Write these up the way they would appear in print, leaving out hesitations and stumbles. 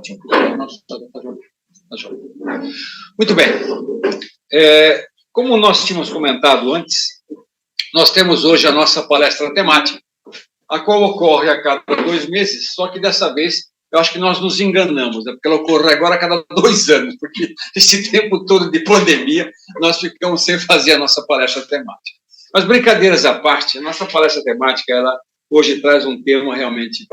ótimo. Muito bem. Como nós tínhamos comentado antes, nós temos hoje a nossa palestra temática, a qual ocorre a cada 2 meses, só que dessa vez eu acho que nós nos enganamos, né? Porque ela ocorre agora a cada 2 anos, porque esse tempo todo de pandemia nós ficamos sem fazer a nossa palestra temática. Mas brincadeiras à parte, a nossa palestra temática, ela hoje traz um tema realmente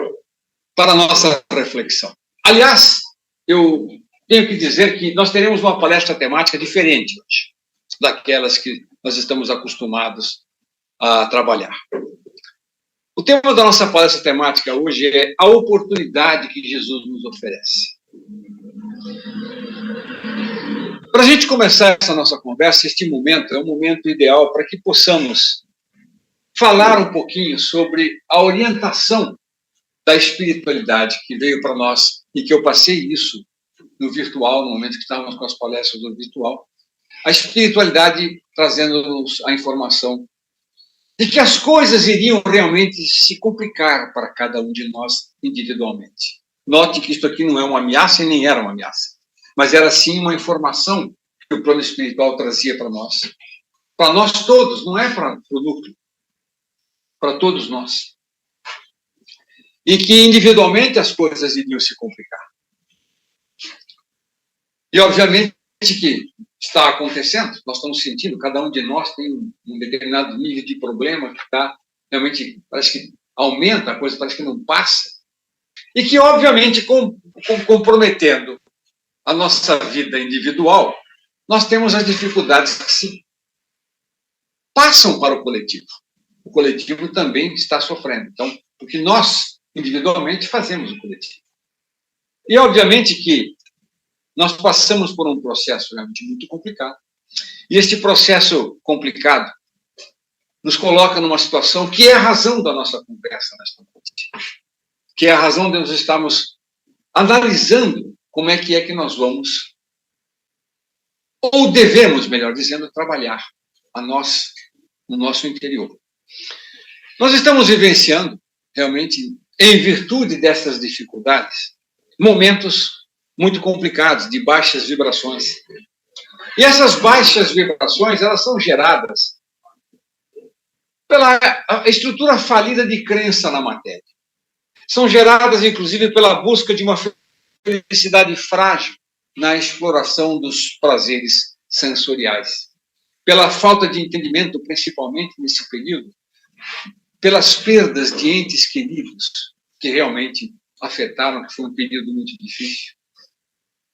para a nossa reflexão. Aliás, eu tenho que dizer que nós teremos uma palestra temática diferente hoje, daquelas que nós estamos acostumados a trabalhar. O tema da nossa palestra temática hoje é a oportunidade que Jesus nos oferece. Para a gente começar essa nossa conversa, este momento é um momento ideal para que possamos falar um pouquinho sobre a orientação da espiritualidade que veio para nós e que eu passei isso no virtual, no momento que estávamos com as palestras do virtual. A espiritualidade trazendo-nos a informação de que as coisas iriam realmente se complicar para cada um de nós individualmente. Note que isto aqui não é uma ameaça e nem era uma ameaça, mas era sim uma informação que o plano espiritual trazia para nós todos, não é para o núcleo, para todos nós. E que individualmente as coisas iriam se complicar. E obviamente que está acontecendo, nós estamos sentindo, cada um de nós tem um determinado nível de problema que está realmente, parece que aumenta, a coisa parece que não passa, e que, obviamente, comprometendo a nossa vida individual, nós temos as dificuldades que se passam para o coletivo. O coletivo também está sofrendo. Então, o que nós, individualmente, fazemos no coletivo. E, obviamente, que nós passamos por um processo realmente muito complicado. E este processo complicado nos coloca numa situação que é a razão da nossa conversa nesta noite. Que é a razão de nós estarmos analisando como é que nós vamos, ou devemos, melhor dizendo, trabalhar no nosso interior. Nós estamos vivenciando, realmente, em virtude dessas dificuldades, momentos muito complicados, de baixas vibrações. E essas baixas vibrações, elas são geradas pela estrutura falida de crença na matéria. São geradas, inclusive, pela busca de uma felicidade frágil na exploração dos prazeres sensoriais. Pela falta de entendimento, principalmente nesse período, pelas perdas de entes queridos que realmente afetaram, que foi um período muito difícil.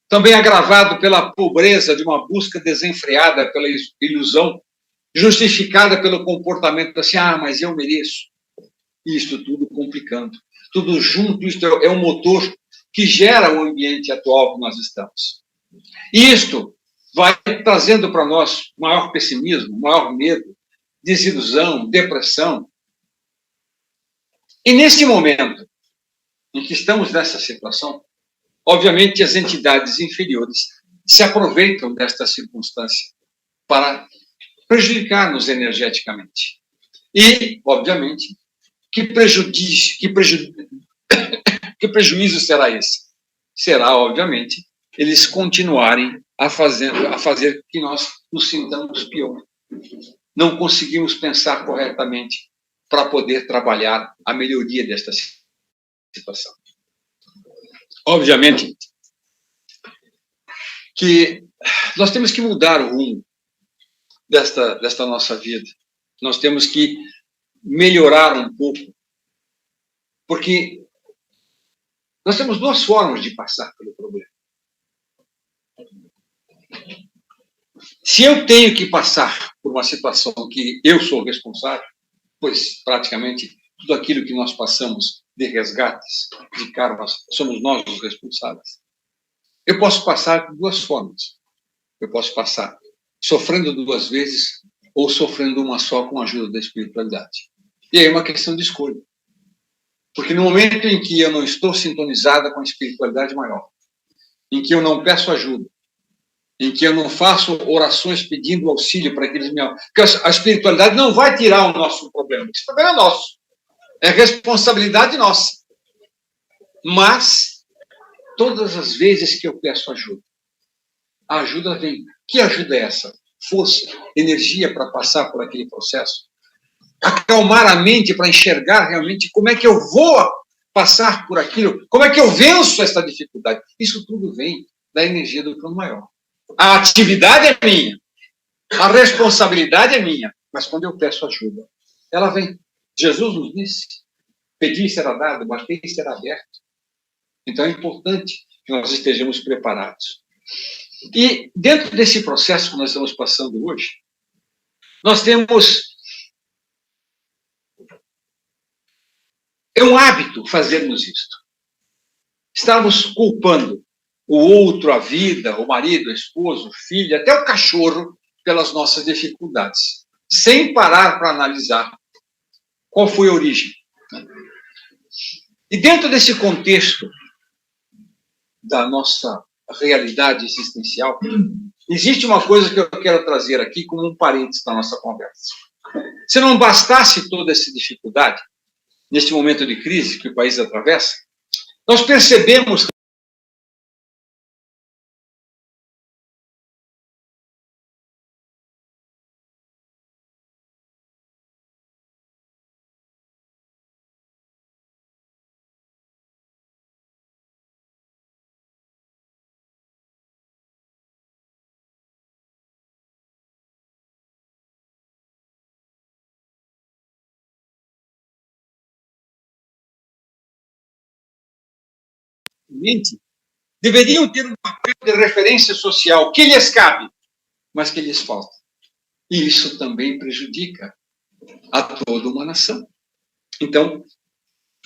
Também agravado pela pobreza de uma busca desenfreada pela ilusão, justificada pelo comportamento assim, mas eu mereço. Isto tudo complicando. Tudo junto, isto é um motor que gera o ambiente atual que nós estamos. E isto vai trazendo para nós maior pessimismo, maior medo, desilusão, depressão. E neste momento em que estamos nessa situação, obviamente as entidades inferiores se aproveitam desta circunstância para prejudicar-nos energeticamente. E, obviamente, que prejuízo será esse? Será, obviamente, eles continuarem a fazer que nós nos sintamos pior. Não conseguimos pensar corretamente para poder trabalhar a melhoria desta situação. Obviamente que nós temos que mudar o rumo desta nossa vida. Nós temos que melhorar um pouco, porque nós temos 2 formas de passar pelo problema. Se eu tenho que passar por uma situação que eu sou responsável, pois praticamente tudo aquilo que nós passamos de resgates, de karmas, somos nós os responsáveis. Eu posso passar de 2 formas. Eu posso passar sofrendo 2 vezes ou sofrendo uma só com a ajuda da espiritualidade. E aí é uma questão de escolha. Porque no momento em que eu não estou sintonizada com a espiritualidade maior, em que eu não peço ajuda, em que eu não faço orações pedindo auxílio para aqueles meus... Porque a espiritualidade não vai tirar o nosso problema. Esse problema é nosso. É responsabilidade nossa. Mas todas as vezes que eu peço ajuda, a ajuda vem. Que ajuda é essa? Força, energia para passar por aquele processo. Acalmar a mente para enxergar realmente como é que eu vou passar por aquilo, como é que eu venço essa dificuldade. Isso tudo vem da energia do plano maior. A atividade é minha, a responsabilidade é minha, mas quando eu peço ajuda, ela vem. Jesus nos disse, pedir será dado, bater será aberto. Então é importante que nós estejamos preparados. E dentro desse processo que nós estamos passando hoje, nós temos... É um hábito fazermos isto. Estamos culpando o outro, a vida, o marido, a esposa, o filho, até o cachorro, pelas nossas dificuldades, sem parar para analisar qual foi a origem. E dentro desse contexto da nossa realidade existencial, existe uma coisa que eu quero trazer aqui como um parênteses da nossa conversa. Se não bastasse toda essa dificuldade, neste momento de crise que o país atravessa, nós percebemos que deveriam ter um papel de referência social que lhes cabe, mas que lhes falta. E isso também prejudica a toda uma nação. Então,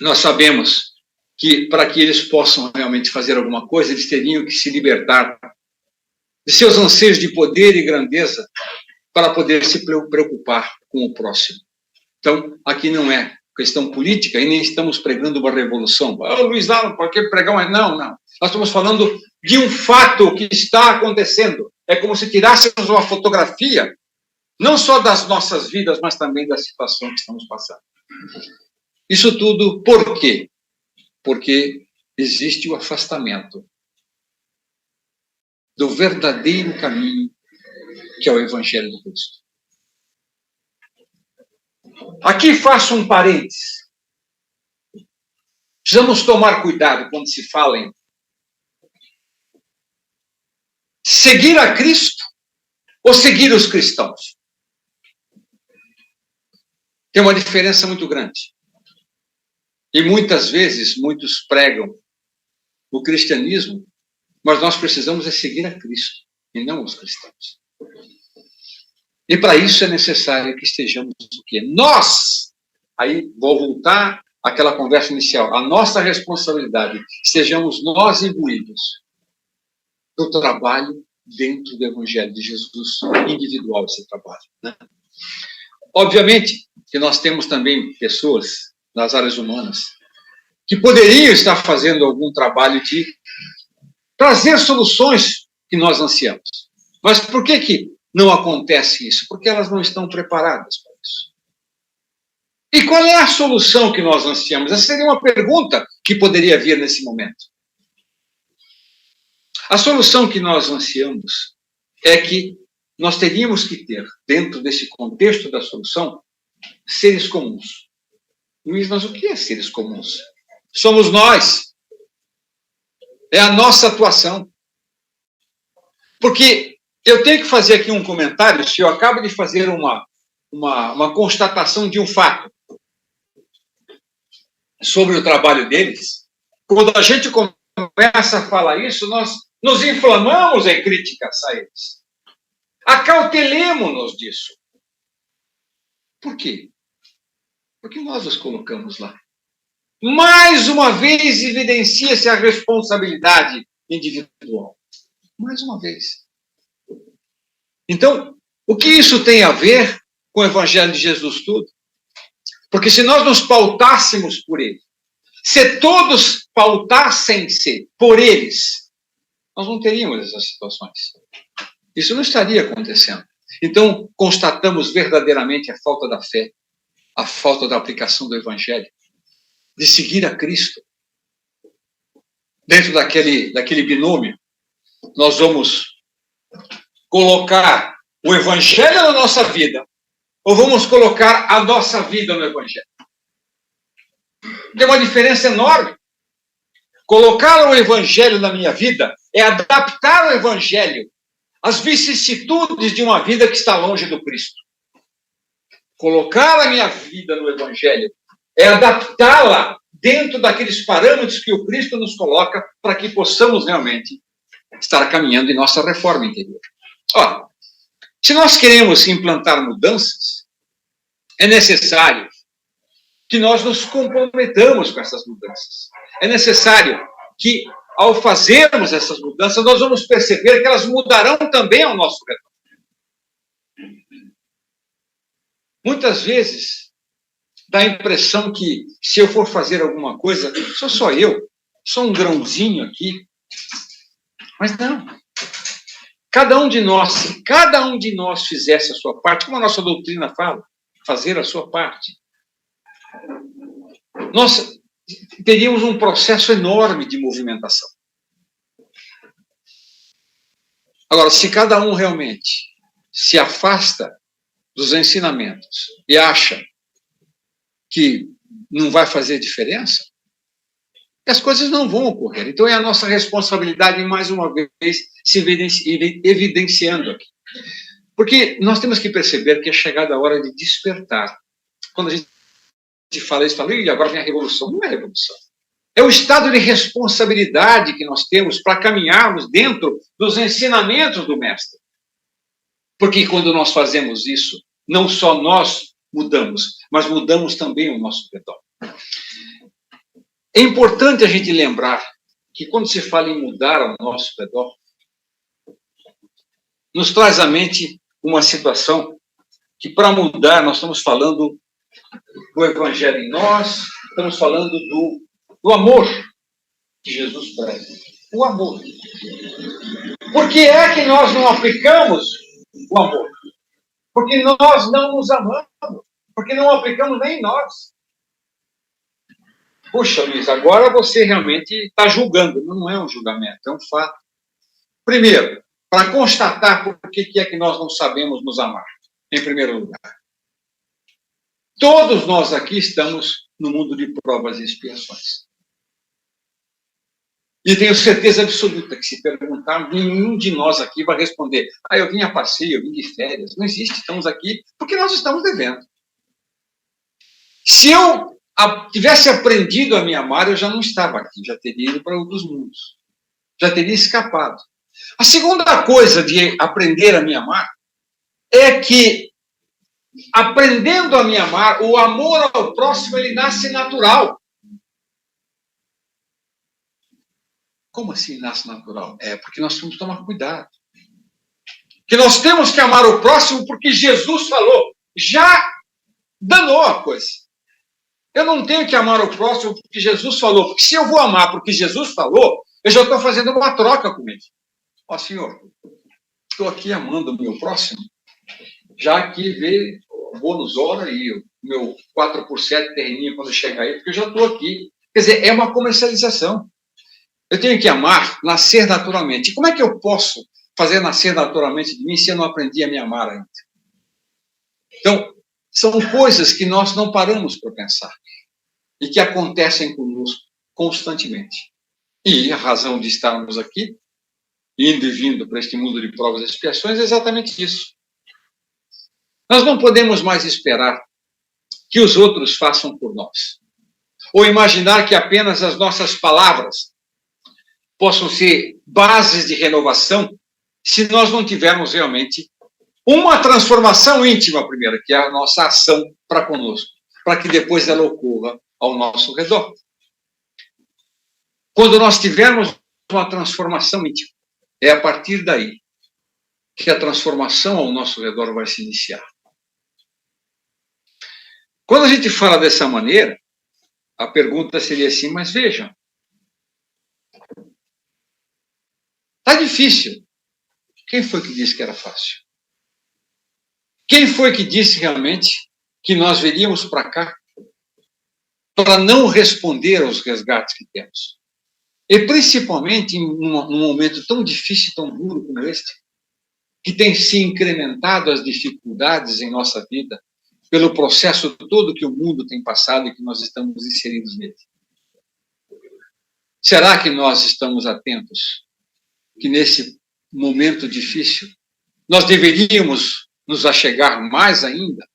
nós sabemos que para que eles possam realmente fazer alguma coisa, eles teriam que se libertar de seus anseios de poder e grandeza para poder se preocupar com o próximo. Então, aqui não é questão política e nem estamos pregando uma revolução. Luiz Lalo, por que pregar uma... Não. Nós estamos falando de um fato que está acontecendo. É como se tirássemos uma fotografia, não só das nossas vidas, mas também da situação que estamos passando. Isso tudo por quê? Porque existe o afastamento do verdadeiro caminho, que é o Evangelho de Cristo. Aqui faço um parênteses. Precisamos tomar cuidado quando se fala em seguir a Cristo ou seguir os cristãos. Tem uma diferença muito grande. E muitas vezes, muitos pregam o cristianismo, mas nós precisamos é seguir a Cristo e não os cristãos. E para isso é necessário que estejamos o quê? Nós, aí vou voltar àquela conversa inicial, a nossa responsabilidade, estejamos nós imbuídos do trabalho dentro do Evangelho de Jesus, individual esse trabalho. Né? Obviamente que nós temos também pessoas nas áreas humanas que poderiam estar fazendo algum trabalho de trazer soluções que nós ansiamos. Mas por que não acontece isso? Porque elas não estão preparadas para isso. E qual é a solução que nós ansiamos? Essa seria uma pergunta que poderia vir nesse momento. A solução que nós ansiamos é que nós teríamos que ter, dentro desse contexto da solução, seres comuns. Luiz, mas o que é seres comuns? Somos nós. É a nossa atuação. Porque eu tenho que fazer aqui um comentário, se eu acabo de fazer uma constatação de um fato sobre o trabalho deles, quando a gente começa a falar isso, nós nos inflamamos em críticas a eles. Acautelemos-nos disso. Por quê? Porque nós os colocamos lá. Mais uma vez evidencia-se a responsabilidade individual. Mais uma vez. Então, o que isso tem a ver com o Evangelho de Jesus tudo? Porque se nós nos pautássemos por ele, se todos pautassem-se por eles, nós não teríamos essas situações. Isso não estaria acontecendo. Então, constatamos verdadeiramente a falta da fé, a falta da aplicação do Evangelho, de seguir a Cristo, dentro daquele binômio, nós vamos colocar o Evangelho na nossa vida ou vamos colocar a nossa vida no Evangelho? Tem uma diferença enorme. Colocar o Evangelho na minha vida é adaptar o Evangelho às vicissitudes de uma vida que está longe do Cristo. Colocar a minha vida no Evangelho é adaptá-la dentro daqueles parâmetros que o Cristo nos coloca para que possamos realmente estar caminhando em nossa reforma interior. Ora, se nós queremos implantar mudanças, é necessário que nós nos comprometamos com essas mudanças. É necessário que, ao fazermos essas mudanças, nós vamos perceber que elas mudarão também ao nosso redor. Muitas vezes, dá a impressão que, se eu for fazer alguma coisa, sou só eu, sou um grãozinho aqui. Mas não. Se cada um de nós fizesse a sua parte, como a nossa doutrina fala, fazer a sua parte, nós teríamos um processo enorme de movimentação. Agora, se cada um realmente se afasta dos ensinamentos e acha que não vai fazer diferença, as coisas não vão ocorrer. Então, é a nossa responsabilidade, mais uma vez, se evidenciando aqui. Porque nós temos que perceber que é chegada a hora de despertar. Quando a gente fala isso, fala, e agora vem a revolução. Não é revolução. É o estado de responsabilidade que nós temos para caminharmos dentro dos ensinamentos do Mestre. Porque quando nós fazemos isso, não só nós mudamos, mas mudamos também o nosso redor. É importante a gente lembrar que quando se fala em mudar ao nosso redor, nos traz à mente uma situação que, para mudar, nós estamos falando do Evangelho em nós, estamos falando do amor que Jesus prega. O amor. Por que é que nós não aplicamos o amor? Porque nós não nos amamos. Porque não aplicamos nem em nós. Puxa, Luiz, agora você realmente está julgando. Não é um julgamento, é um fato. Primeiro, para constatar por que é que nós não sabemos nos amar, em primeiro lugar. Todos nós aqui estamos no mundo de provas e expiações. E tenho certeza absoluta que, se perguntar, nenhum de nós aqui vai responder: eu vim a passeio, eu vim de férias. Não existe, estamos aqui porque nós estamos devendo. Se eu tivesse aprendido a me amar, eu já não estava aqui, já teria ido para outros mundos. Já teria escapado. A segunda coisa de aprender a me amar é que, aprendendo a me amar, o amor ao próximo, ele nasce natural. Como assim nasce natural? É porque nós temos que tomar cuidado. Que nós temos que amar o próximo porque Jesus falou. Já danou a coisa. Eu não tenho que amar o próximo porque Jesus falou. Porque se eu vou amar porque Jesus falou, eu já estou fazendo uma troca com ele. Ó, Senhor, estou aqui amando o meu próximo, já que vê o bônus hora e o meu 4x7 terreninho quando chegar aí, porque eu já estou aqui. Quer dizer, é uma comercialização. Eu tenho que amar, nascer naturalmente. E como é que eu posso fazer nascer naturalmente de mim se eu não aprendi a me amar ainda? Então, são coisas que nós não paramos para pensar e que acontecem conosco constantemente. E a razão de estarmos aqui, indo e vindo para este mundo de provas e expiações, é exatamente isso. Nós não podemos mais esperar que os outros façam por nós. Ou imaginar que apenas as nossas palavras possam ser bases de renovação se nós não tivermos realmente uma transformação íntima primeiro, que é a nossa ação para conosco, para que depois ela ocorra ao nosso redor. Quando nós tivermos uma transformação íntima, é a partir daí que a transformação ao nosso redor vai se iniciar. Quando a gente fala dessa maneira, a pergunta seria assim, mas vejam, está difícil. Quem foi que disse que era fácil? Quem foi que disse realmente que nós viríamos para cá para não responder aos resgates que temos? E principalmente num momento tão difícil, tão duro como este, que tem se incrementado as dificuldades em nossa vida, pelo processo todo que o mundo tem passado e que nós estamos inseridos nele. Será que nós estamos atentos que nesse momento difícil nós deveríamos nos achegar mais ainda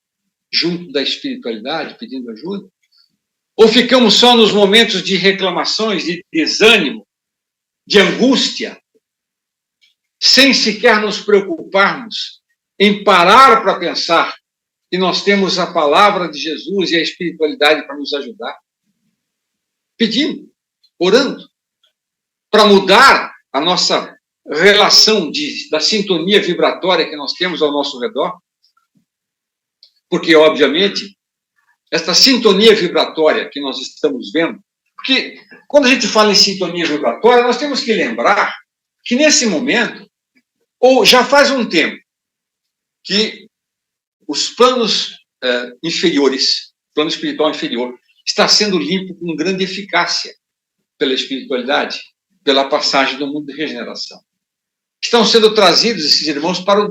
junto da espiritualidade, pedindo ajuda? Ou ficamos só nos momentos de reclamações, de desânimo, de angústia, sem sequer nos preocuparmos em parar para pensar que nós temos a palavra de Jesus e a espiritualidade para nos ajudar? Pedindo, orando, para mudar a nossa relação da sintonia vibratória que nós temos ao nosso redor. Porque, obviamente, esta sintonia vibratória que nós estamos vendo, porque quando a gente fala em sintonia vibratória, nós temos que lembrar que nesse momento, ou já faz um tempo, que os planos inferiores, plano espiritual inferior, está sendo limpo com grande eficácia pela espiritualidade, pela passagem do mundo de regeneração. Estão sendo trazidos esses irmãos para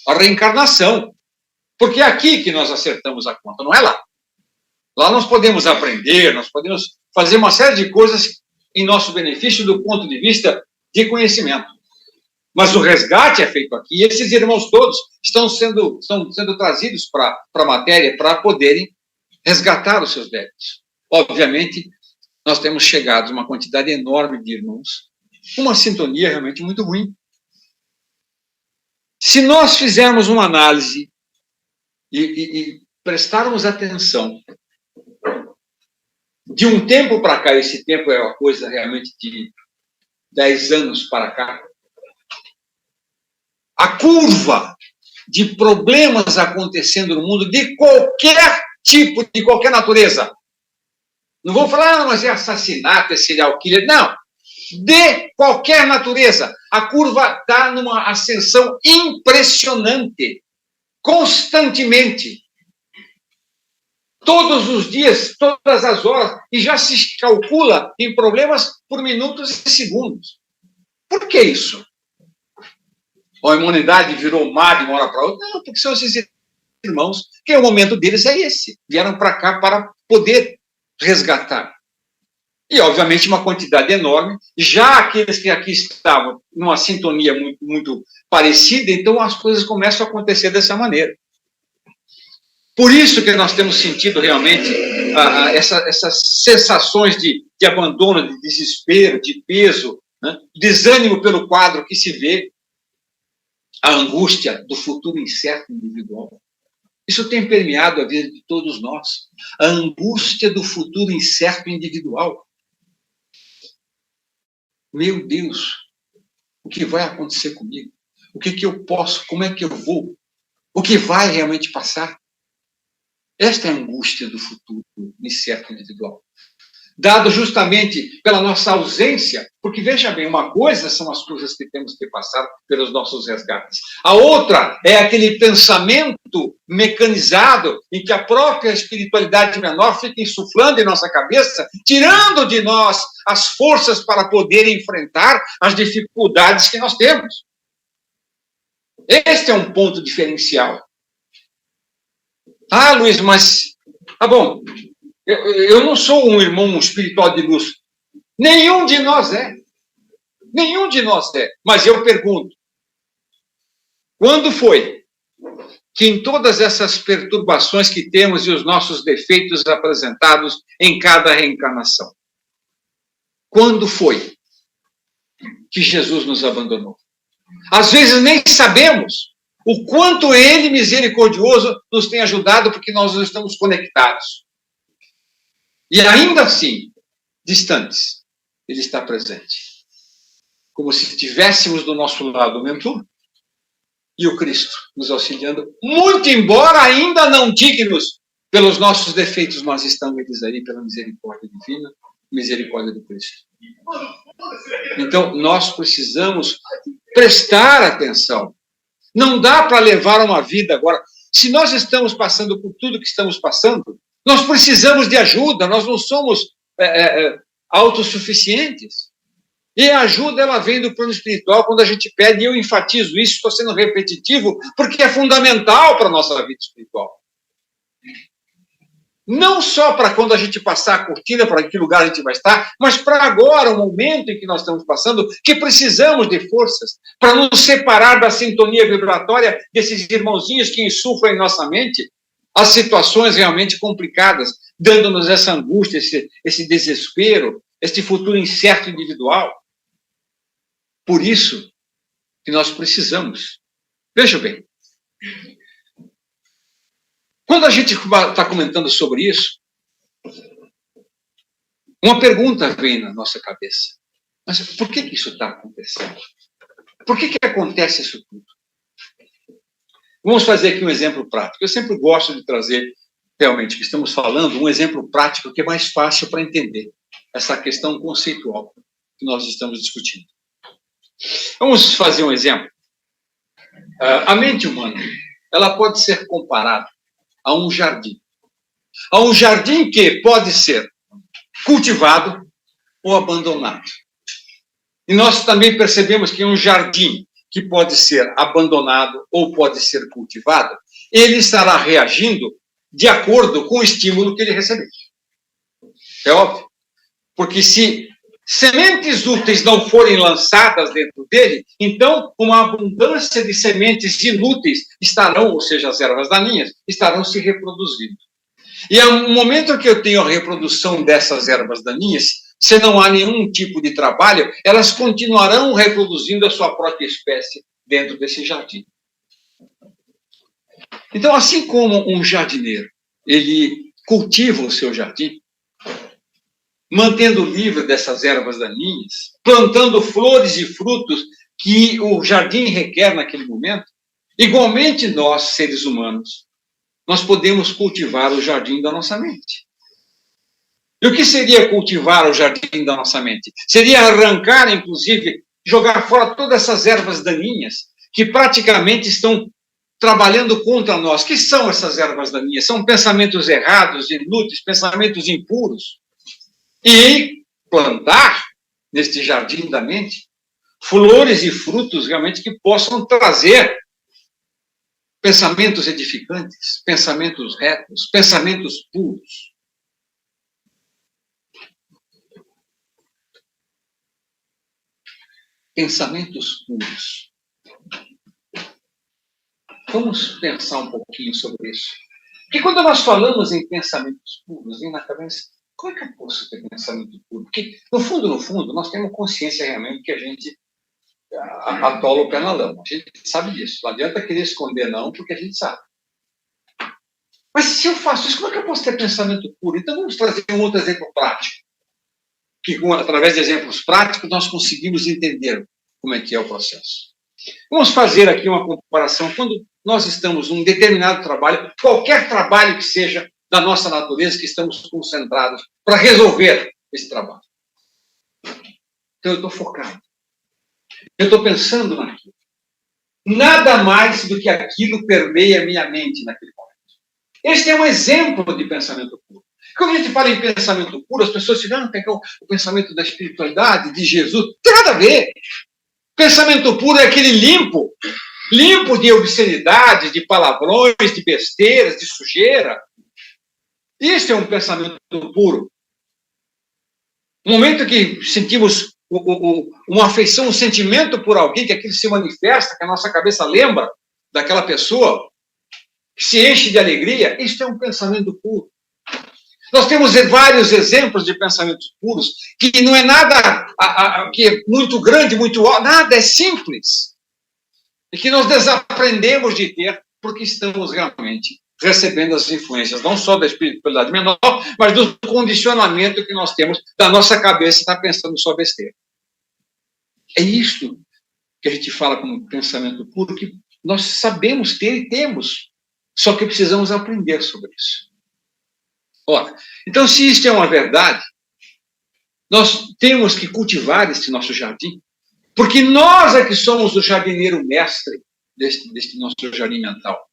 a reencarnação. Porque é aqui que nós acertamos a conta, não é lá. Lá nós podemos aprender, nós podemos fazer uma série de coisas em nosso benefício do ponto de vista de conhecimento. Mas o resgate é feito aqui, e esses irmãos todos estão sendo trazidos para a matéria para poderem resgatar os seus débitos. Obviamente, nós temos chegado a uma quantidade enorme de irmãos, uma sintonia realmente muito ruim. Se nós fizermos uma análise e prestarmos atenção, de um tempo para cá, esse tempo é uma coisa realmente de 10 anos para cá, a curva de problemas acontecendo no mundo, de qualquer tipo, de qualquer natureza, não vou falar, mas é assassinato, é serial killer, não, de qualquer natureza, a curva está numa ascensão impressionante, constantemente, todos os dias, todas as horas, e já se calcula em problemas por minutos e segundos. Por que isso? A imunidade virou má de uma hora para outra? Não, porque são esses irmãos, que o momento deles é esse, vieram para cá para poder resgatar. E, obviamente, uma quantidade enorme, já aqueles que aqui estavam numa sintonia muito, muito parecida, então as coisas começam a acontecer dessa maneira. Por isso que nós temos sentido realmente essas sensações de abandono, de desespero, de peso, né? Desânimo pelo quadro que se vê, a angústia do futuro incerto individual. Isso tem permeado a vida de todos nós. A angústia do futuro incerto individual. Meu Deus, o que vai acontecer comigo? O que eu posso? Como é que eu vou? O que vai realmente passar? Esta é a angústia do futuro incerto individual. Dado justamente pela nossa ausência, porque, veja bem, uma coisa são as coisas que temos que passar pelos nossos resgates. A outra é aquele pensamento mecanizado em que a própria espiritualidade menor fica insuflando em nossa cabeça, tirando de nós as forças para poder enfrentar as dificuldades que nós temos. Este é um ponto diferencial. Ah, Luiz, mas... Tá bom, eu não sou um irmão espiritual de luz. Nenhum de nós é. Nenhum de nós é. Mas eu pergunto, quando foi que em todas essas perturbações que temos e os nossos defeitos apresentados em cada reencarnação, quando foi que Jesus nos abandonou? Às vezes nem sabemos o quanto Ele, misericordioso, nos tem ajudado, porque nós não estamos conectados. E ainda assim, distantes, Ele está presente. Como se estivéssemos do nosso lado o mentor e o Cristo nos auxiliando, muito embora ainda não dignos pelos nossos defeitos, mas estão eles aí pela misericórdia divina, misericórdia do Cristo. Então, nós precisamos prestar atenção. Não dá para levar uma vida agora. Se nós estamos passando por tudo que estamos passando, nós precisamos de ajuda. Nós não somos autossuficientes. E a ajuda, ela vem do plano espiritual quando a gente pede, e eu enfatizo isso, estou sendo repetitivo, porque é fundamental para a nossa vida espiritual. Não só para quando a gente passar a cortina, para que lugar a gente vai estar, mas para agora, o momento em que nós estamos passando, que precisamos de forças para nos separar da sintonia vibratória desses irmãozinhos que insuflam em nossa mente as situações realmente complicadas, dando-nos essa angústia, esse desespero, esse futuro incerto individual. Por isso que nós precisamos. Veja bem, quando a gente está comentando sobre isso, uma pergunta vem na nossa cabeça. Mas por que isso está acontecendo? Por que acontece isso tudo? Vamos fazer aqui um exemplo prático. Eu sempre gosto de trazer, realmente, que estamos falando, um exemplo prático que é mais fácil para entender essa questão conceitual que nós estamos discutindo. Vamos fazer um exemplo. A mente humana, ela pode ser comparada a um jardim. A um jardim que pode ser cultivado ou abandonado. E nós também percebemos que um jardim que pode ser abandonado ou pode ser cultivado, ele estará reagindo de acordo com o estímulo que ele receber. É óbvio. Porque se sementes úteis não forem lançadas dentro dele, então uma abundância de sementes inúteis estarão, ou seja, as ervas daninhas, estarão se reproduzindo. E no momento que eu tenho a reprodução dessas ervas daninhas, se não há nenhum tipo de trabalho, elas continuarão reproduzindo a sua própria espécie dentro desse jardim. Então, assim como um jardineiro, ele cultiva o seu jardim, mantendo livre dessas ervas daninhas, plantando flores e frutos que o jardim requer naquele momento, igualmente nós, seres humanos, nós podemos cultivar o jardim da nossa mente. E o que seria cultivar o jardim da nossa mente? Seria arrancar, inclusive, jogar fora todas essas ervas daninhas que praticamente estão trabalhando contra nós. O que são essas ervas daninhas? São pensamentos errados, inúteis, pensamentos impuros. E plantar, neste jardim da mente, flores e frutos realmente que possam trazer pensamentos edificantes, pensamentos retos, pensamentos puros. Pensamentos puros. Vamos pensar um pouquinho sobre isso. Porque quando nós falamos em pensamentos puros, vem na cabeça, como é que eu posso ter pensamento puro? Porque, no fundo, nós temos consciência realmente que a gente atola o pé na lama. A gente sabe disso. Não adianta querer esconder, não, porque a gente sabe. Mas se eu faço isso, como é que eu posso ter pensamento puro? Então, vamos trazer um outro exemplo prático. Que, através de exemplos práticos, nós conseguimos entender como é que é o processo. Vamos fazer aqui uma comparação. Quando nós estamos num determinado trabalho, qualquer trabalho que seja da nossa natureza, que estamos concentrados para resolver esse trabalho. Então, eu estou focado. Eu estou pensando naquilo. Nada mais do que aquilo permeia a minha mente naquele momento. Este é um exemplo de pensamento puro. Quando a gente fala em pensamento puro, as pessoas ficam, o pensamento da espiritualidade, de Jesus. Não tem nada a ver. Pensamento puro é aquele limpo de obscenidades, de palavrões, de besteiras, de sujeira. Isso é um pensamento puro. No momento que sentimos uma afeição, um sentimento por alguém, que aquilo se manifesta, que a nossa cabeça lembra daquela pessoa, que se enche de alegria, isso é um pensamento puro. Nós temos vários exemplos de pensamentos puros, que não é nada que é muito grande, muito nada, é simples. E que nós desaprendemos de ter, porque estamos realmente recebendo as influências, não só da espiritualidade menor, mas do condicionamento que nós temos da nossa cabeça estar pensando só besteira. É isto que a gente fala como pensamento puro, que nós sabemos ter e temos, só que precisamos aprender sobre isso. Ora, então, se isto é uma verdade, nós temos que cultivar este nosso jardim, porque nós é que somos o jardineiro mestre deste nosso jardim mental.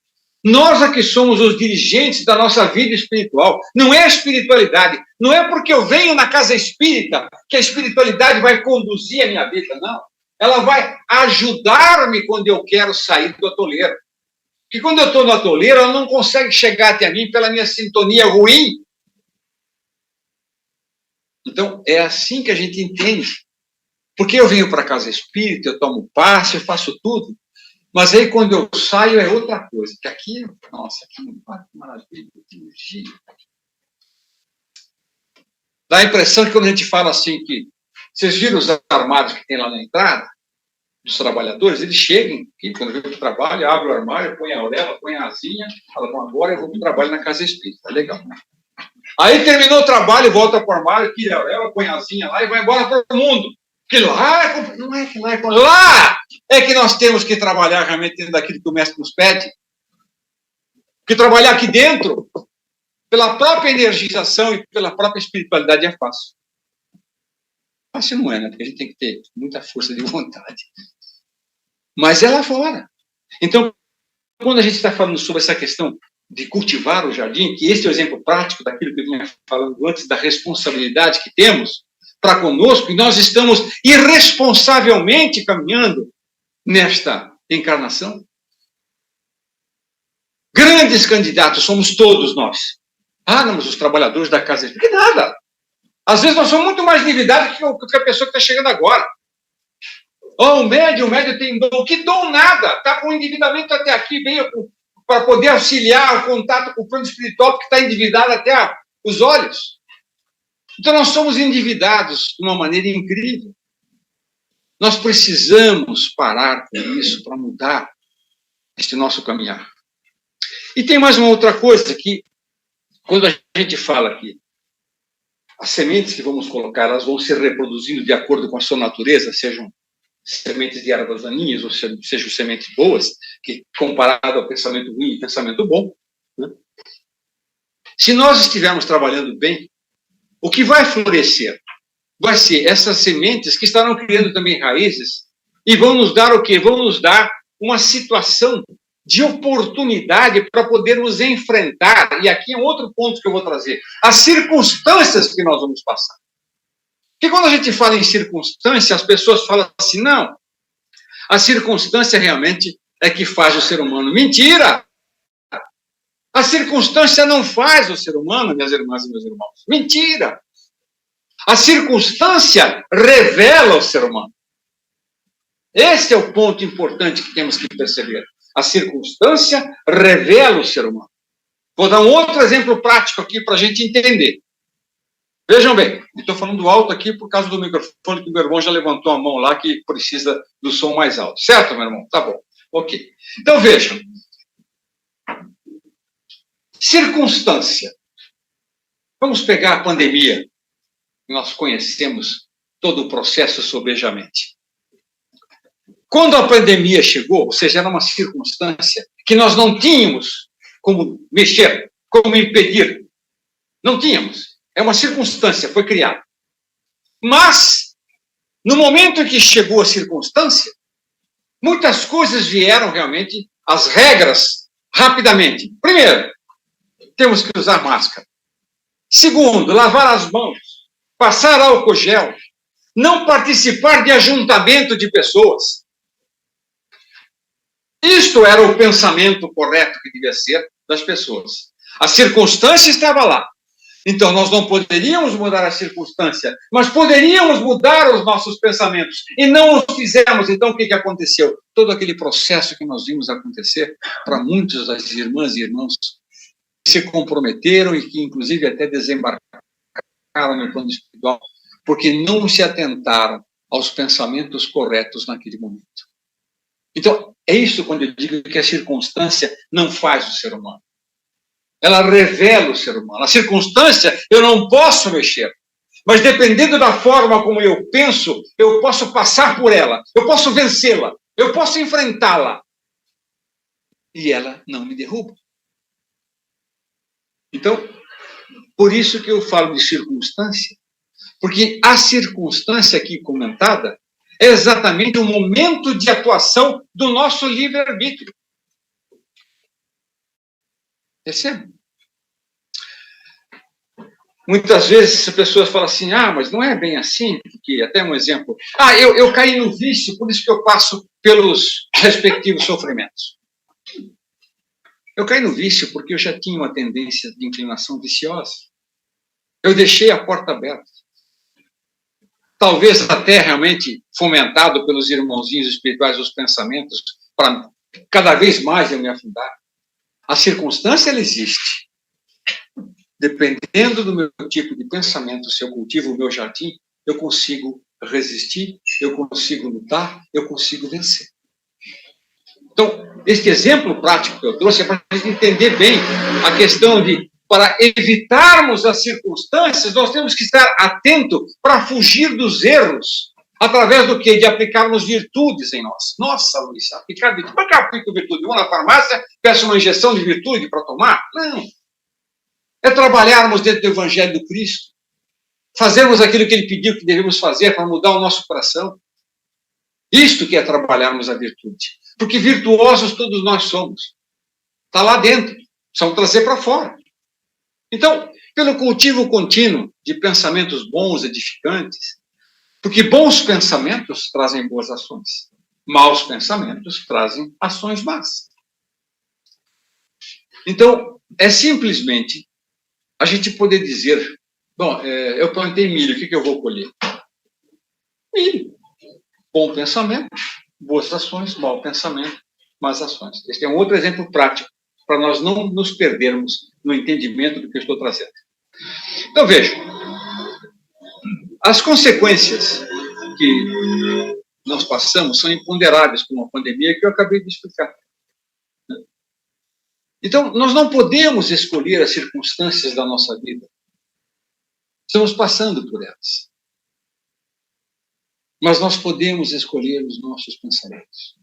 Nós é que somos os dirigentes da nossa vida espiritual. Não é a espiritualidade. Não é porque eu venho na casa espírita que a espiritualidade vai conduzir a minha vida, não. Ela vai ajudar-me quando eu quero sair do atoleiro. Porque quando eu estou no atoleiro, ela não consegue chegar até mim pela minha sintonia ruim. Então, é assim que a gente entende. Porque eu venho para a casa espírita, eu tomo passe, eu faço tudo. Mas aí, quando eu saio, é outra coisa. Que aqui, nossa, aqui não para, que maravilha, que energia. Dá a impressão que quando a gente fala assim que... Vocês viram os armários que tem lá na entrada? Dos trabalhadores, eles chegam, aqui, quando vem para o trabalho, abre o armário, põe a auréola, põe a asinha, fala, bom, agora eu vou para o trabalho na casa espírita. Legal, né? Aí terminou o trabalho, volta para o armário, tira a auréola, põe a asinha lá e vai embora para o mundo. Que lá, não é que lá é... Lá é que nós temos que trabalhar realmente dentro daquilo que o mestre nos pede. Porque trabalhar aqui dentro, pela própria energização e pela própria espiritualidade é fácil. Fácil não é, né? Porque a gente tem que ter muita força de vontade. Mas é lá fora. Então, quando a gente está falando sobre essa questão de cultivar o jardim, que este é o exemplo prático daquilo que eu vinha falando antes, da responsabilidade que temos para conosco, e nós estamos irresponsavelmente caminhando nesta encarnação. Grandes candidatos somos todos nós. Ah, não, mas os trabalhadores da casa... Que nada! Às vezes nós somos muito mais endividados que a pessoa que está chegando agora. Oh, o médium tem dom. Que dom nada! Está com endividamento até aqui, veio para poder auxiliar o contato com o plano espiritual, porque está endividado até os olhos. Então nós somos endividados de uma maneira incrível. Nós precisamos parar com isso para mudar este nosso caminhar. E tem mais uma outra coisa que, quando a gente fala aqui, as sementes que vamos colocar, elas vão se reproduzindo de acordo com a sua natureza, sejam sementes de ervas daninhas ou sejam sementes boas, que comparado ao pensamento ruim e pensamento bom, né? Se nós estivermos trabalhando bem, o que vai florescer vai ser essas sementes que estarão criando também raízes e vão nos dar o quê? Vão nos dar uma situação de oportunidade para podermos enfrentar, e aqui é outro ponto que eu vou trazer, as circunstâncias que nós vamos passar. Porque quando a gente fala em circunstância, as pessoas falam assim, não, a circunstância realmente é que faz o ser humano. Mentira! A circunstância não faz o ser humano, minhas irmãs e meus irmãos. Mentira! A circunstância revela o ser humano. Esse é o ponto importante que temos que perceber. A circunstância revela o ser humano. Vou dar um outro exemplo prático aqui para a gente entender. Vejam bem, estou falando alto aqui por causa do microfone, que o meu irmão já levantou a mão lá, que precisa do som mais alto. Certo, meu irmão? Tá bom. Ok. Então, vejam. Circunstância. Vamos pegar a pandemia. Nós conhecemos todo o processo sobejamente. Quando a pandemia chegou, ou seja, era uma circunstância que nós não tínhamos como mexer, como impedir. Não tínhamos. É uma circunstância, foi criada. Mas, no momento em que chegou a circunstância, muitas coisas vieram realmente, as regras, rapidamente. Primeiro, temos que usar máscara. Segundo, lavar as mãos, passar álcool gel, não participar de ajuntamento de pessoas. Isto era o pensamento correto que devia ser das pessoas. A circunstância estava lá. Então, nós não poderíamos mudar a circunstância, mas poderíamos mudar os nossos pensamentos. E não o fizemos. Então, o que aconteceu? Todo aquele processo que nós vimos acontecer para muitas das irmãs e irmãos que se comprometeram e que, inclusive, até desembarcaram no plano espiritual, porque não se atentaram aos pensamentos corretos naquele momento. Então, é isso quando eu digo que a circunstância não faz o ser humano. Ela revela o ser humano. A circunstância eu não posso mexer. Mas dependendo da forma como eu penso, eu posso passar por ela. Eu posso vencê-la. Eu posso enfrentá-la. E ela não me derruba. Então, por isso que eu falo de circunstância. Porque a circunstância aqui comentada é exatamente o momento de atuação do nosso livre-arbítrio. Percebe? Muitas vezes as pessoas falam assim, mas não é bem assim, porque até um exemplo. Eu caí no vício, por isso que eu passo pelos respectivos sofrimentos. Eu caí no vício porque eu já tinha uma tendência de inclinação viciosa. Eu deixei a porta aberta. Talvez até realmente fomentado pelos irmãozinhos espirituais os pensamentos, para cada vez mais eu me afundar. A circunstância, ela existe. Dependendo do meu tipo de pensamento, se eu cultivo o meu jardim, eu consigo resistir, eu consigo lutar, eu consigo vencer. Então, este exemplo prático que eu trouxe é para a gente entender bem a questão de, para evitarmos as circunstâncias, nós temos que estar atentos para fugir dos erros. Através do quê? De aplicarmos virtudes em nós. Nossa, Luiz, aplicar virtude. Para que eu aplico virtude? Vou na farmácia, peço uma injeção de virtude para tomar? Não. É trabalharmos dentro do Evangelho do Cristo. Fazermos aquilo que ele pediu que devemos fazer para mudar o nosso coração. Isto que é trabalharmos a virtude. Porque virtuosos todos nós somos. Está lá dentro. Precisamos trazer para fora. Então, pelo cultivo contínuo de pensamentos bons, edificantes, porque bons pensamentos trazem boas ações. Maus pensamentos trazem ações más. Então, é simplesmente a gente poder dizer, bom, eu plantei milho, o que eu vou colher? Milho. Bom pensamento, boas ações, mau pensamento, más ações. Este é um outro exemplo prático, para nós não nos perdermos no entendimento do que eu estou trazendo. Então, veja, as consequências que nós passamos são imponderáveis com a pandemia que eu acabei de explicar. Então, nós não podemos escolher as circunstâncias da nossa vida. Estamos passando por elas. Mas nós podemos escolher os nossos pensamentos.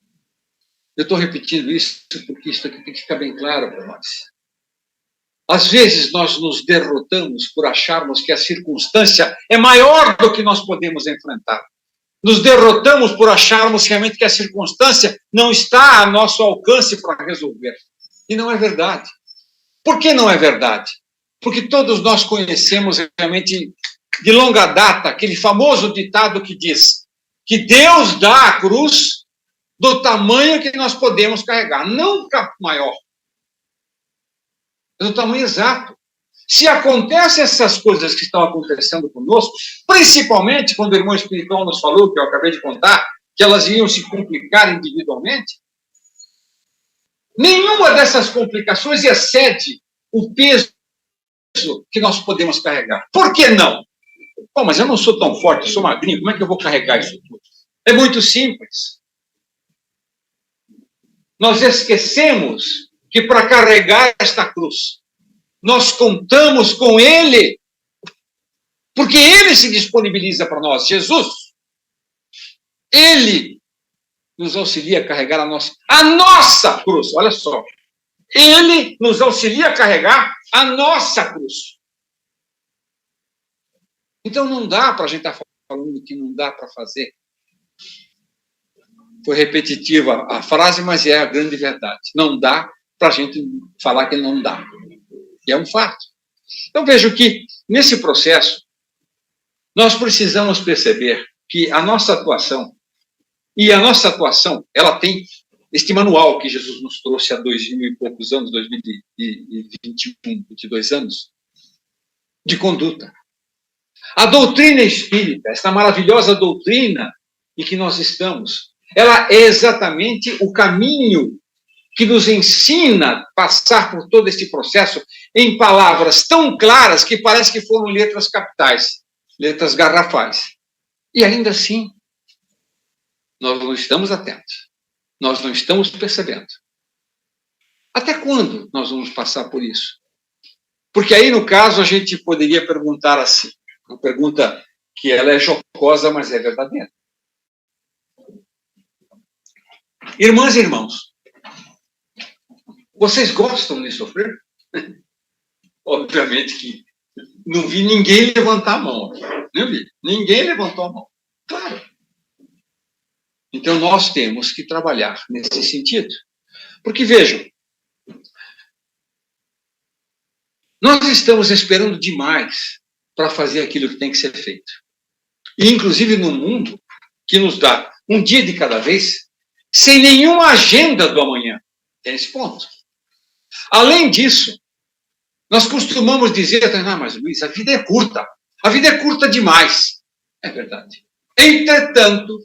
Eu estou repetindo isso porque isso aqui tem que ficar bem claro para nós. Às vezes nós nos derrotamos por acharmos que a circunstância é maior do que nós podemos enfrentar. Nos derrotamos por acharmos realmente que a circunstância não está a nosso alcance para resolver. E não é verdade. Por que não é verdade? Porque todos nós conhecemos realmente de longa data aquele famoso ditado que diz que Deus dá a cruz do tamanho que nós podemos carregar, não maior, mas do tamanho exato. Se acontecem essas coisas que estão acontecendo conosco, principalmente quando o irmão espiritual nos falou, que eu acabei de contar, que elas iam se complicar individualmente, nenhuma dessas complicações excede o peso que nós podemos carregar. Por que não? Bom, mas eu não sou tão forte, eu sou magrinho, como é que eu vou carregar isso tudo? É muito simples. Nós esquecemos que para carregar esta cruz, nós contamos com Ele, porque Ele se disponibiliza para nós, Jesus. Ele nos auxilia a carregar a nossa cruz, olha só. Ele nos auxilia a carregar a nossa cruz. Então não dá para a gente estar falando que não dá para fazer. Foi repetitiva a frase, mas é a grande verdade. Não dá para a gente falar que não dá. E é um fato. Então vejo que, nesse processo, nós precisamos perceber que a nossa atuação, ela tem este manual que Jesus nos trouxe há 2000 e poucos anos, 2021, 22 anos, de conduta. A doutrina espírita, esta maravilhosa doutrina em que nós estamos, ela é exatamente o caminho que nos ensina a passar por todo este processo em palavras tão claras que parece que foram letras capitais, letras garrafais. E ainda assim, nós não estamos atentos. Nós não estamos percebendo. Até quando nós vamos passar por isso? Porque aí, no caso, a gente poderia perguntar assim, uma pergunta que ela é jocosa, mas é verdadeira. Irmãs e irmãos, vocês gostam de sofrer? Obviamente que não vi ninguém levantar a mão. Não vi. Ninguém levantou a mão. Claro. Então, nós temos que trabalhar nesse sentido. Porque, vejam, Nós estamos esperando demais para fazer aquilo que tem que ser feito. E, inclusive, no mundo que nos dá um dia de cada vez, sem nenhuma agenda do amanhã. Tem esse ponto. Além disso, nós costumamos dizer, mas Luiz, a vida é curta. A vida é curta demais. É verdade. Entretanto,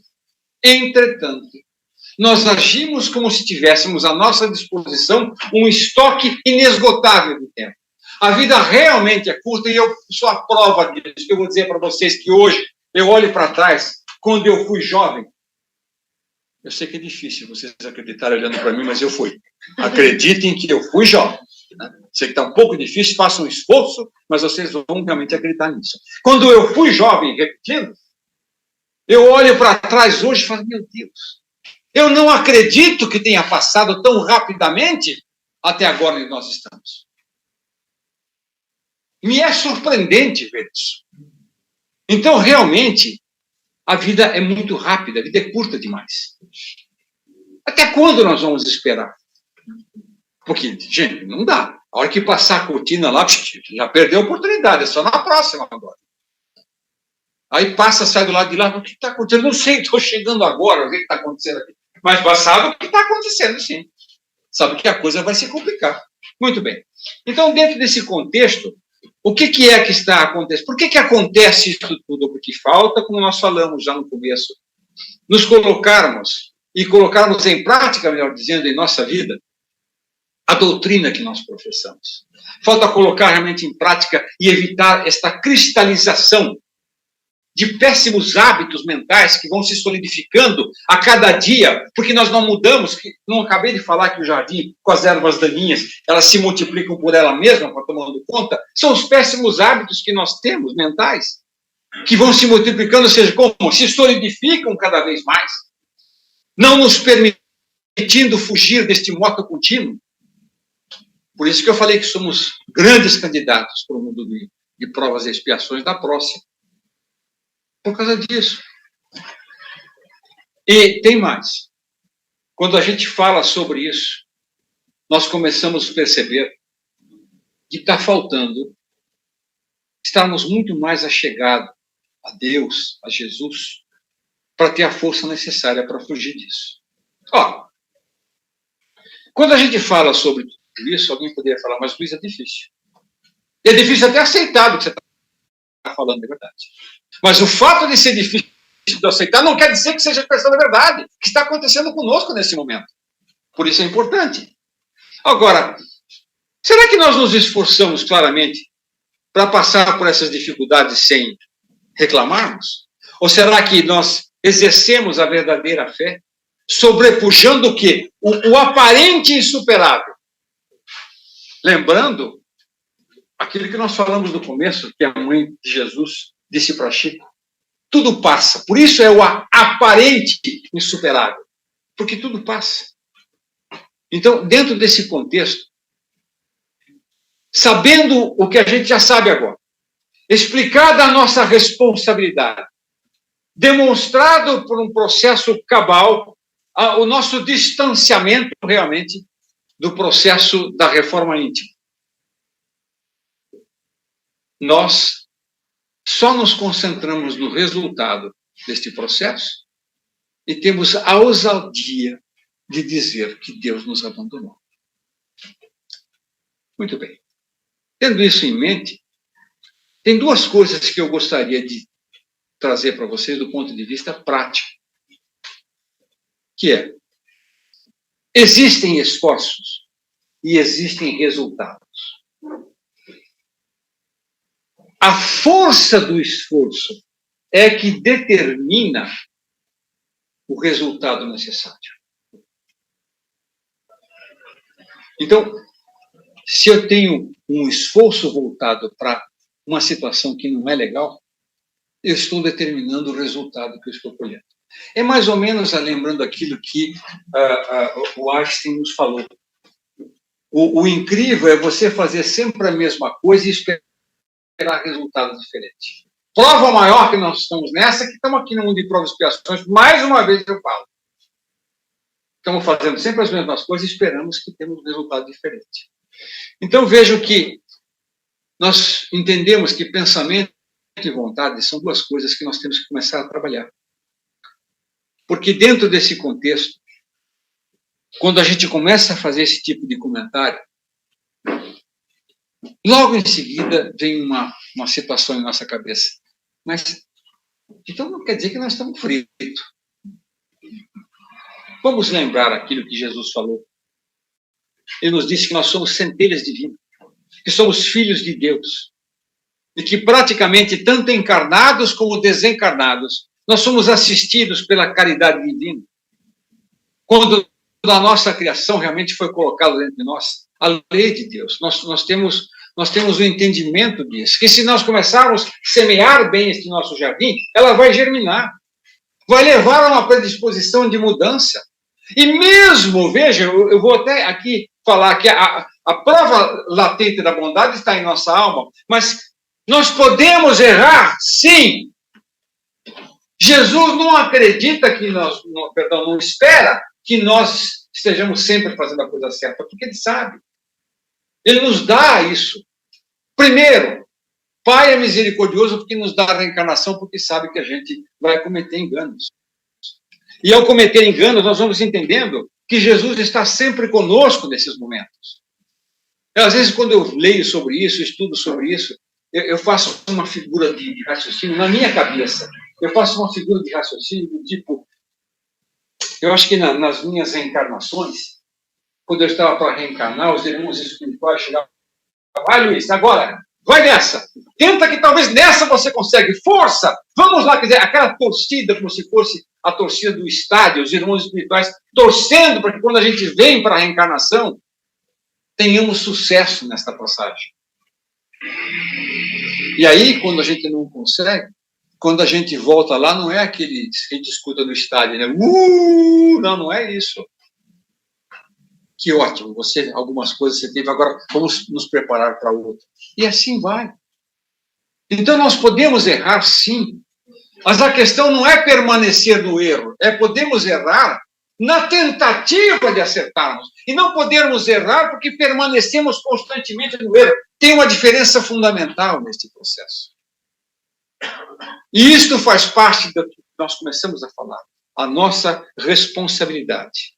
nós agimos como se tivéssemos à nossa disposição um estoque inesgotável de tempo. A vida realmente é curta e eu sou a prova disso. Eu vou dizer para vocês que hoje eu olho para trás, quando eu fui jovem. Eu sei que é difícil vocês acreditarem olhando para mim, mas eu fui. Acreditem que eu fui jovem. Sei que está um pouco difícil, façam um esforço, mas vocês vão realmente acreditar nisso. Quando eu fui jovem, repetindo, eu olho para trás hoje e falo, meu Deus, eu não acredito que tenha passado tão rapidamente até agora onde nós estamos. Me é surpreendente ver isso. Então, realmente, a vida é muito rápida, a vida é curta demais. Até quando nós vamos esperar? Porque, gente, não dá. A hora que passar a cortina lá, já perdeu a oportunidade, é só na próxima agora. Aí passa, sai do lado de lá, o que está acontecendo? Não sei, estou chegando agora, o que está acontecendo aqui. Mas sabe o que está acontecendo, sim. Sabe que a coisa vai se complicar. Muito bem. Então, dentro desse contexto, o que é que está acontecendo? Por que acontece isso tudo? Porque falta, como nós falamos já no começo, nos colocarmos e colocarmos em prática, melhor dizendo, em nossa vida, a doutrina que nós professamos. Falta colocar realmente em prática e evitar esta cristalização de péssimos hábitos mentais que vão se solidificando a cada dia, porque nós não mudamos, não acabei de falar que o jardim, com as ervas daninhas, elas se multiplicam por ela mesma, tomando conta, são os péssimos hábitos que nós temos, mentais, que vão se multiplicando, ou seja, como se solidificam cada vez mais, não nos permitindo fugir deste moto contínuo. Por isso que eu falei que somos grandes candidatos para o mundo de provas e expiações da próxima. Por causa disso. E tem mais. Quando a gente fala sobre isso, nós começamos a perceber que está faltando estarmos muito mais achegados a Deus, a Jesus, para ter a força necessária para fugir disso. Ó, quando a gente fala sobre tudo isso, alguém poderia falar, mas Luiz, é difícil. É difícil até aceitar o que você está falando, é verdade. Mas o fato de ser difícil de aceitar não quer dizer que seja a questão da verdade, que está acontecendo conosco nesse momento. Por isso é importante. Agora, será que nós nos esforçamos claramente para passar por essas dificuldades sem reclamarmos? Ou será que nós exercemos a verdadeira fé, sobrepujando o quê? O aparente insuperável. Lembrando aquilo que nós falamos no começo, que a mãe de Jesus disse para Chico, tudo passa. Por isso é o aparente insuperável. Porque tudo passa. Então, dentro desse contexto, sabendo o que a gente já sabe agora, explicada a nossa responsabilidade, demonstrado por um processo cabal, o nosso distanciamento realmente do processo da reforma íntima. Nós só nos concentramos no resultado deste processo e temos a ousadia de dizer que Deus nos abandonou. Muito bem. Tendo isso em mente, tem duas coisas que eu gostaria de trazer para vocês do ponto de vista prático, que é, existem esforços e existem resultados. A força do esforço é que determina o resultado necessário. Então, se eu tenho um esforço voltado para uma situação que não é legal, eu estou determinando o resultado que eu estou colhendo. É mais ou menos lembrando aquilo que o Einstein nos falou. O incrível é você fazer sempre a mesma coisa e esperar resultados diferentes. Prova maior que nós estamos nessa, que estamos aqui no mundo de provas e expiações, mais uma vez eu falo. Estamos fazendo sempre as mesmas coisas e esperamos que temos um resultado diferente. Então, vejo que nós entendemos que pensamento e vontade são duas coisas que nós temos que começar a trabalhar. Porque dentro desse contexto, quando a gente começa a fazer esse tipo de comentário, logo em seguida vem uma situação em nossa cabeça. Mas, então não quer dizer que nós estamos fritos. Vamos lembrar aquilo que Jesus falou. Ele nos disse que nós somos centelhas divinas, que somos filhos de Deus, e que praticamente, tanto encarnados como desencarnados, nós somos assistidos pela caridade divina. Quando na nossa criação realmente foi colocado dentro de nós a lei de Deus, nós temos o entendimento disso, que se nós começarmos a semear bem este nosso jardim, ela vai germinar, vai levar a uma predisposição de mudança. E mesmo, veja, eu vou até aqui falar que a prova latente da bondade está em nossa alma, mas nós podemos errar, sim. Jesus não acredita que não espera que nós estejamos sempre fazendo a coisa certa, porque ele sabe. Ele nos dá isso. Primeiro, Pai é misericordioso porque nos dá a reencarnação, porque sabe que a gente vai cometer enganos. E ao cometer enganos, nós vamos entendendo que Jesus está sempre conosco nesses momentos. Às vezes, quando eu leio sobre isso, estudo sobre isso, eu faço uma figura de raciocínio na minha cabeça. Eu faço uma figura de raciocínio do tipo... Eu acho que nas minhas reencarnações, quando eu estava para reencarnar, os irmãos espirituais chegavam e falavam: vai, Luiz, agora, vai nessa. Tenta que talvez nessa você consegue. Força! Vamos lá. Quer dizer, aquela torcida, como se fosse a torcida do estádio, os irmãos espirituais torcendo para que quando a gente vem para a reencarnação, tenhamos sucesso nesta passagem. E aí, quando a gente não consegue, quando a gente volta lá, não é aquele que a gente escuta no estádio, né? Não é isso. Que ótimo, algumas coisas você teve, agora vamos nos preparar para outra. E assim vai. Então, nós podemos errar, sim, mas a questão não é permanecer no erro, podemos errar na tentativa de acertarmos. E não podemos errar porque permanecemos constantemente no erro. Tem uma diferença fundamental neste processo. E isto faz parte do que nós começamos a falar, a nossa responsabilidade.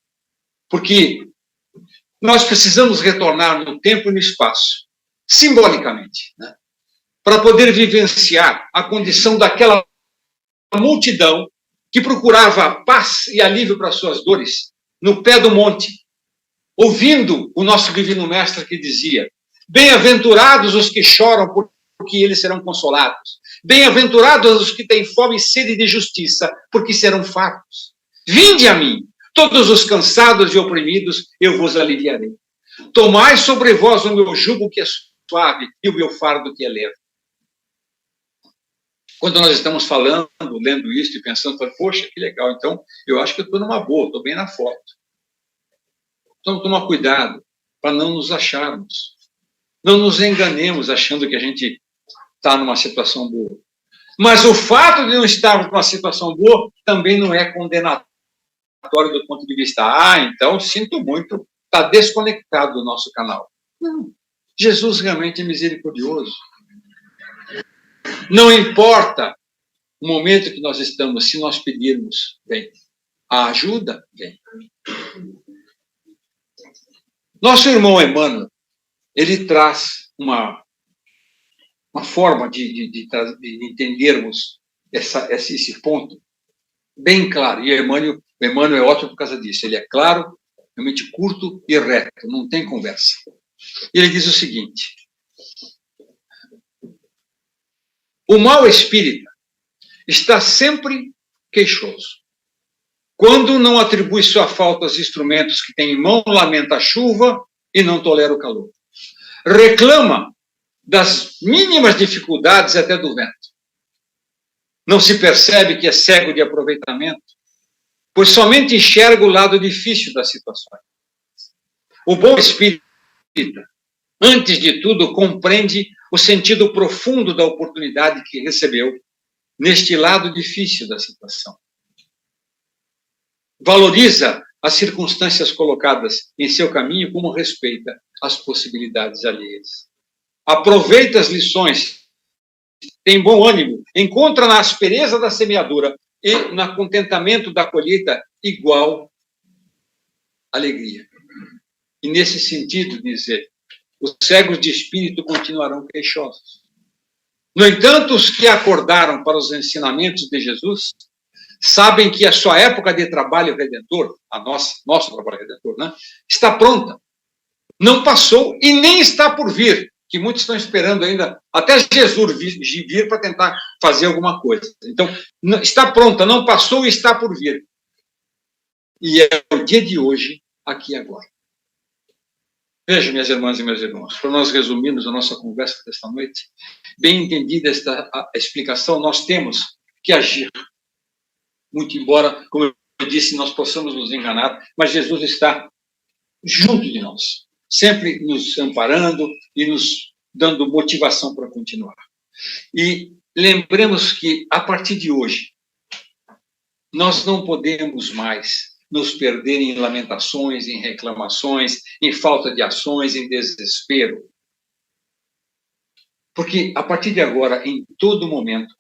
Porque nós precisamos retornar no tempo e no espaço, simbolicamente, né? Para poder vivenciar a condição daquela multidão que procurava paz e alívio para suas dores no pé do monte, ouvindo o nosso divino mestre que dizia: bem-aventurados os que choram, porque eles serão consolados. Bem-aventurados os que têm fome e sede de justiça, porque serão fartos. Vinde a mim, todos os cansados e oprimidos, eu vos aliviarei. Tomai sobre vós o meu jugo que é suave e o meu fardo que é leve. Quando nós estamos falando, lendo isso e pensando, poxa, que legal, então eu acho que eu estou numa boa, estou bem na foto. Então, toma cuidado para não nos acharmos. Não nos enganemos achando que a gente está numa situação boa. Mas o fato de não estarmos numa situação boa também não é condenatório do ponto de vista, então, sinto muito, está desconectado do nosso canal. Não. Jesus realmente é misericordioso. Não importa o momento que nós estamos, se nós pedirmos, vem. A ajuda, vem. Nosso irmão Emmanuel, ele traz uma forma de entendermos esse ponto bem claro. E o Emmanuel é ótimo por causa disso. Ele é claro, realmente curto e reto, não tem conversa. Ele diz o seguinte: o mau espírita está sempre queixoso. Quando não atribui sua falta aos instrumentos que tem em mão, lamenta a chuva e não tolera o calor. Reclama das mínimas dificuldades até do vento. Não se percebe que é cego de aproveitamento, pois somente enxerga o lado difícil das situações. O bom espírita, antes de tudo, compreende o sentido profundo da oportunidade que recebeu neste lado difícil da situação. Valoriza as circunstâncias colocadas em seu caminho, como respeita as possibilidades alheias. aproveita as lições, tem bom ânimo, encontra na aspereza da semeadura e no contentamento da colheita igual alegria. E nesse sentido, dizer, os cegos de espírito continuarão queixosos. No entanto, os que acordaram para os ensinamentos de Jesus sabem que a sua época de trabalho redentor, nosso trabalho redentor, né, está pronta. Não passou e nem está por vir, que muitos estão esperando ainda até Jesus vir para tentar fazer alguma coisa. Então, está pronta, não passou e está por vir. E é o dia de hoje, aqui e agora. Veja, minhas irmãs e meus irmãos, para nós resumirmos a nossa conversa desta noite, bem entendida esta explicação, nós temos que agir. Muito embora, como eu disse, nós possamos nos enganar, mas Jesus está junto de nós, sempre nos amparando e nos dando motivação para continuar. E lembremos que, a partir de hoje, nós não podemos mais nos perder em lamentações, em reclamações, em falta de ações, em desespero. Porque, a partir de agora, em todo momento,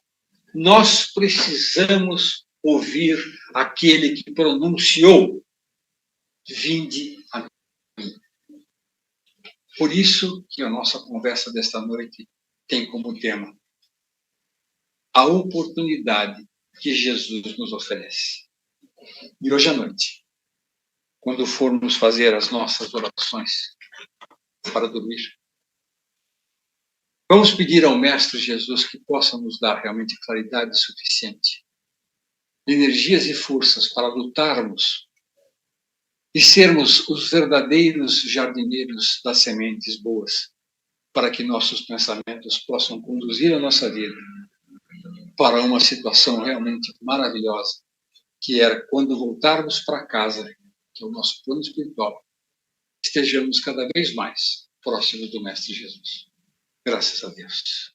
nós precisamos ouvir aquele que pronunciou: vinde a mim. Por isso que a nossa conversa desta noite tem como tema a oportunidade que Jesus nos oferece. E hoje à noite, quando formos fazer as nossas orações para dormir, vamos pedir ao Mestre Jesus que possa nos dar realmente claridade suficiente, energias e forças para lutarmos e sermos os verdadeiros jardineiros das sementes boas, para que nossos pensamentos possam conduzir a nossa vida para uma situação realmente maravilhosa, que era quando voltarmos para casa, que é o nosso plano espiritual, estejamos cada vez mais próximos do Mestre Jesus. Graças a Deus.